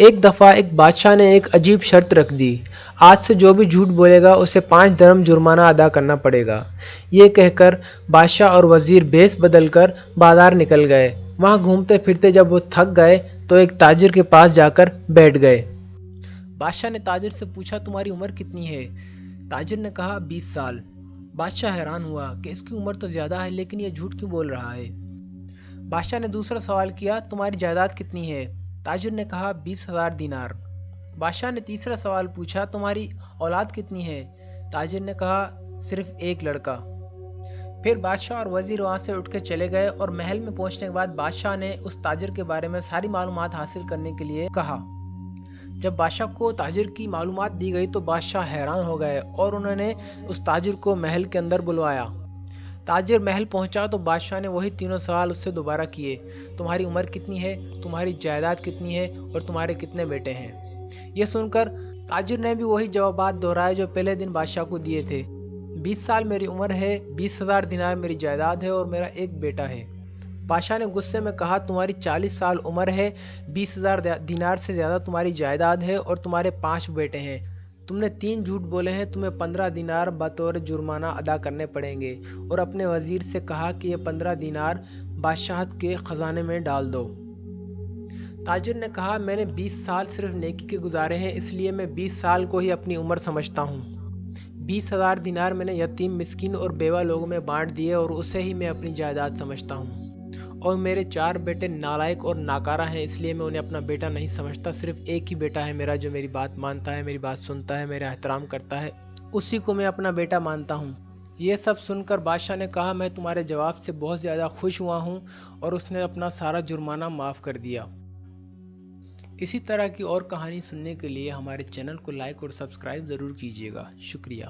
ایک دفعہ ایک بادشاہ نے ایک عجیب شرط رکھ دی، آج سے جو بھی جھوٹ بولے گا اسے 5 درہم جرمانہ ادا کرنا پڑے گا۔ یہ کہہ کر بادشاہ اور وزیر بھیس بدل کر بازار نکل گئے۔ وہاں گھومتے پھرتے جب وہ تھک گئے تو ایک تاجر کے پاس جا کر بیٹھ گئے۔ بادشاہ نے تاجر سے پوچھا، تمہاری عمر کتنی ہے؟ تاجر نے کہا 20 سال۔ بادشاہ حیران ہوا کہ اس کی عمر تو زیادہ ہے لیکن یہ جھوٹ کیوں بول رہا ہے۔ بادشاہ نے دوسرا سوال کیا، تمہاری جائیداد کتنی ہے؟ تاجر نے کہا 20,000 دینار۔ بادشاہ نے تیسرا سوال پوچھا، تمہاری اولاد کتنی ہے؟ تاجر نے کہا صرف ایک لڑکا۔ پھر بادشاہ اور وزیر وہاں سے اٹھ کے چلے گئے اور محل میں پہنچنے کے بعد بادشاہ نے اس تاجر کے بارے میں ساری معلومات حاصل کرنے کے لیے کہا۔ جب بادشاہ کو تاجر کی معلومات دی گئی تو بادشاہ حیران ہو گئے اور انہوں نے اس تاجر کو محل کے اندر بلوایا۔ تاجر محل پہنچا تو بادشاہ نے وہی تینوں سوال اس سے دوبارہ کیے، تمہاری عمر کتنی ہے، تمہاری جائیداد کتنی ہے اور تمہارے کتنے بیٹے ہیں؟ یہ سن کر تاجر نے بھی وہی جوابات دہرائے جو پہلے دن بادشاہ کو دیے تھے۔ 20 سال میری عمر ہے، 20,000 دینار میری جائیداد ہے اور میرا ایک بیٹا ہے۔ بادشاہ نے غصے میں کہا، تمہاری 40 سال عمر ہے، 20,000 دینار سے زیادہ تمہاری جائیداد ہے اور تمہارے 5 بیٹے ہیں۔ تم نے 3 جھوٹ بولے ہیں، تمہیں 15 دینار بطور جرمانہ ادا کرنے پڑیں گے۔ اور اپنے وزیر سے کہا کہ یہ 15 دینار بادشاہت کے خزانے میں ڈال دو۔ تاجر نے کہا، میں نے 20 سال صرف نیکی کے گزارے ہیں، اس لیے میں 20 سال کو ہی اپنی عمر سمجھتا ہوں۔ 20,000 دینار میں نے یتیم، مسکین اور بیوہ لوگوں میں بانٹ دیے اور اسے ہی میں اپنی جائیداد سمجھتا ہوں۔ اور میرے 4 بیٹے نالائق اور ناکارہ ہیں، اس لیے میں انہیں اپنا بیٹا نہیں سمجھتا۔ صرف ایک ہی بیٹا ہے میرا جو میری بات مانتا ہے، میری بات سنتا ہے، میرا احترام کرتا ہے، اسی کو میں اپنا بیٹا مانتا ہوں۔ یہ سب سن کر بادشاہ نے کہا، میں تمہارے جواب سے بہت زیادہ خوش ہوا ہوں، اور اس نے اپنا سارا جرمانہ معاف کر دیا۔ اسی طرح کی اور کہانی سننے کے لیے ہمارے چینل کو لائک اور سبسکرائب ضرور کیجیے گا۔ شکریہ۔